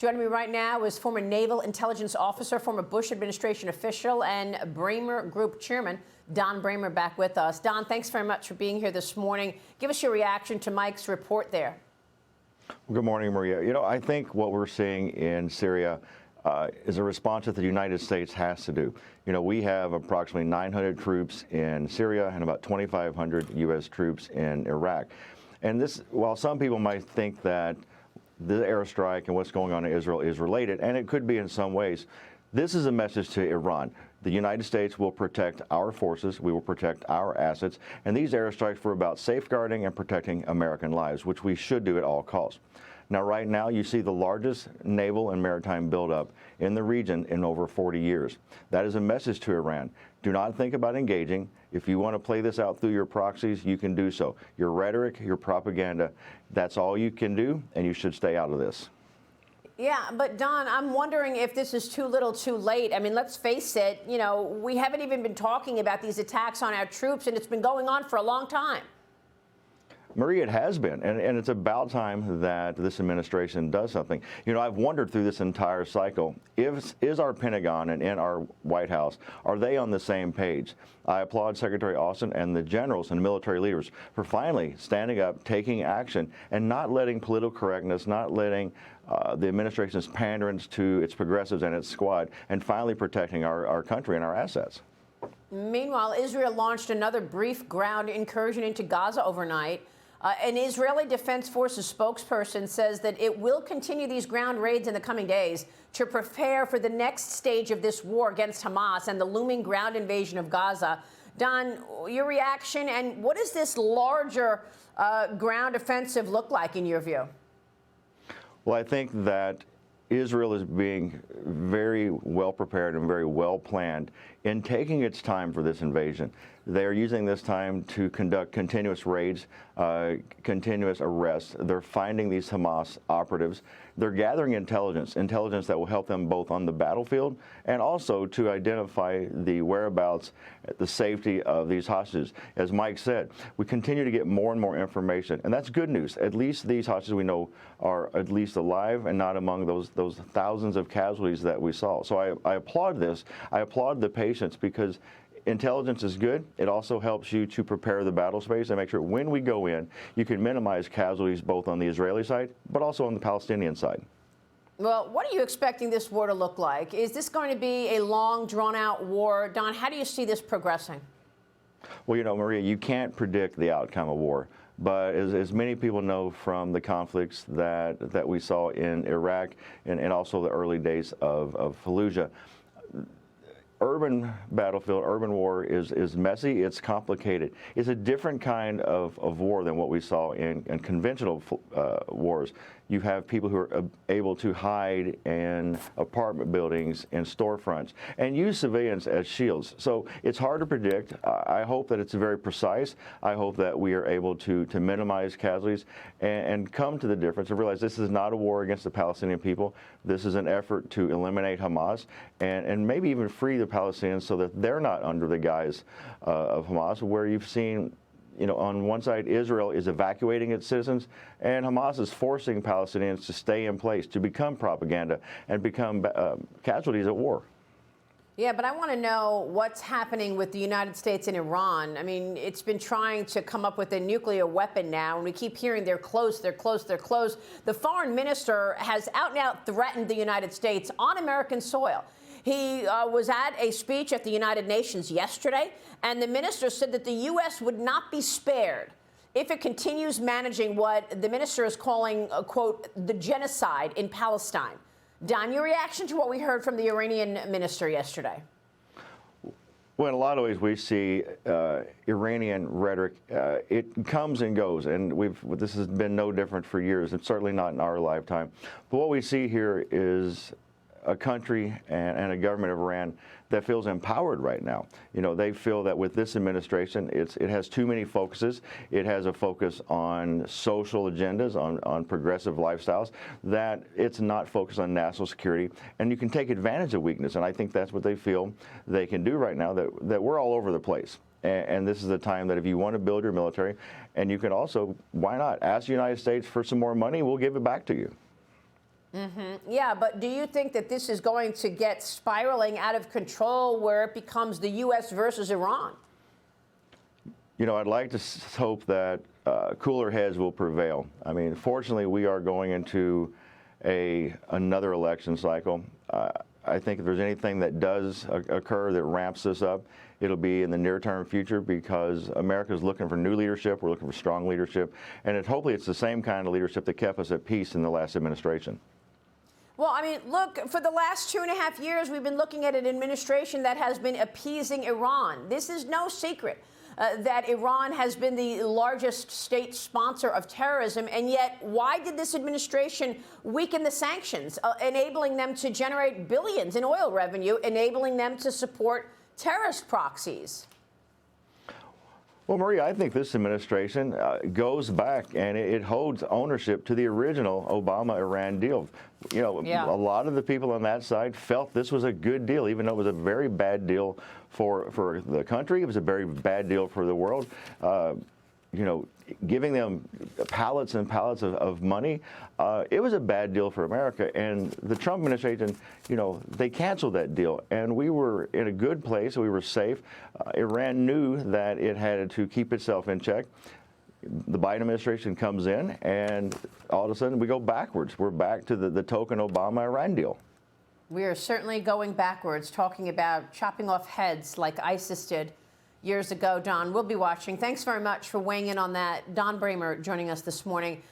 Joining me right now is former Naval Intelligence Officer, former Bush administration official, and Bramer Group Chairman, Don Bramer, back with us. Don, thanks very much for being here this morning. Give us your reaction to Mike's report there. Good morning, Maria. You know, I think what we're seeing in Syria is a response that the United States has to do. You know, we have approximately 900 troops in Syria and about 2,500 U.S. troops in Iraq. And this, while some people might think that the airstrike and what's going on in Israel is related, and it could be in some ways, this is a message to Iran. The United States will protect our forces, we will protect our assets, and these airstrikes were about safeguarding and protecting American lives, which we should do at all costs. Now, right now, you see the largest naval and maritime buildup in the region in over 40 years. That is a message to Iran. Do not think about engaging. If you want to play this out through your proxies, you can do so. Your rhetoric, your propaganda, that's all you can do, and you should stay out of this. Yeah, but Don, I'm wondering if this is too little too late. I mean, let's face it, you know, we haven't even been talking about these attacks on our troops, and it's been going on for a long time. Marie, it has been, and it's about time that this administration does something. You know, I've wondered through this entire cycle, is our Pentagon and in our White House, are they on the same page? I applaud Secretary Austin and the generals and military leaders for finally standing up, taking action, and not letting political correctness, not letting the administration's panderings to its progressives and its squad, and finally protecting our country and our assets. Meanwhile, Israel launched another brief ground incursion into Gaza overnight. An Israeli Defense Forces spokesperson says that it will continue these ground raids in the coming days to prepare for the next stage of this war against Hamas and the looming ground invasion of Gaza. Don, your reaction, and what does this larger ground offensive look like in your view? Well, I think that Israel is being very well prepared and very well planned in taking its time for this invasion. They are using this time to conduct continuous raids, continuous arrests. They're finding these Hamas operatives. They're gathering intelligence that will help them both on the battlefield and also to identify the whereabouts, the safety of these hostages. As Mike said, we continue to get more and more information, and that's good news. At least these hostages we know are at least alive and not among those thousands of casualties that we saw. So I applaud this. I applaud the patience, because intelligence is good. It also helps you to prepare the battle space and make sure when we go in, you can minimize casualties both on the Israeli side, but also on the Palestinian side. Well, what are you expecting this war to look like? Is this going to be a long, drawn-out war? Don, how do you see this progressing? Well, you know, Maria, you can't predict the outcome of war. But as many people know from the conflicts that we saw in Iraq and also the early days of Fallujah, urban battlefield, urban war is messy, it's complicated. It's a different kind of war than what we saw in conventional wars. You have people who are able to hide in apartment buildings and storefronts and use civilians as shields. So it's hard to predict. I hope that it's very precise. I hope that we are able to minimize casualties and come to the difference and realize this is not a war against the Palestinian people. This is an effort to eliminate Hamas and maybe even free the Palestinians so that they're not under the guise of Hamas, where you've seen, you know, on one side, Israel is evacuating its citizens, and Hamas is forcing Palestinians to stay in place, to become propaganda and become casualties at war. Yeah, but I want to know what's happening with the United States and Iran. I mean, it's been trying to come up with a nuclear weapon now, and we keep hearing they're close, they're close, they're close. The foreign minister has out and out threatened the United States on American soil. He was at a speech at the United Nations yesterday, and the minister said that the U.S. would not be spared if it continues managing what the minister is calling, quote, the genocide in Palestine. Don, your reaction to what we heard from the Iranian minister yesterday? Well, in a lot of ways, we see Iranian rhetoric. It comes and goes, and this has been no different for years, and certainly not in our lifetime. But what we see here is a country and a government of Iran that feels empowered right now. You know, they feel that with this administration, it has too many focuses. It has a focus on social agendas, on progressive lifestyles, that it's not focused on national security. And you can take advantage of weakness, and I think that's what they feel they can do right now, that we're all over the place. And this is the time that if you want to build your military, and you can also, why not, ask the United States for some more money, we'll give it back to you. Yeah, but do you think that this is going to get spiraling out of control where it becomes the U.S. versus Iran? You know, I'd like to hope that cooler heads will prevail. I mean, fortunately, we are going into another election cycle. I think if there's anything that does occur that ramps this up, it'll be in the near-term future because America is looking for new leadership. We're looking for strong leadership, and hopefully it's the same kind of leadership that kept us at peace in the last administration. Well, I mean, look, for the last 2.5 years, we've been looking at an administration that has been appeasing Iran. This is no secret that Iran has been the largest state sponsor of terrorism. And yet, why did this administration weaken the sanctions, enabling them to generate billions in oil revenue, enabling them to support terrorist proxies? Well, Maria, I think this administration goes back and it holds ownership to the original Obama-Iran deal. You know, a lot of the people on that side felt this was a good deal, even though it was a very bad deal for the country. It was a very bad deal for the world. You know, giving them pallets and pallets of money, it was a bad deal for America. And the Trump administration, you know, they canceled that deal. And we were in a good place. We were safe. Iran knew that it had to keep itself in check. The Biden administration comes in, and all of a sudden we go backwards. We're back to the token Obama-Iran deal. We are certainly going backwards, talking about chopping off heads like ISIS did years ago. Don, we'll be watching. Thanks very much for weighing in on that. Don Bramer joining us this morning.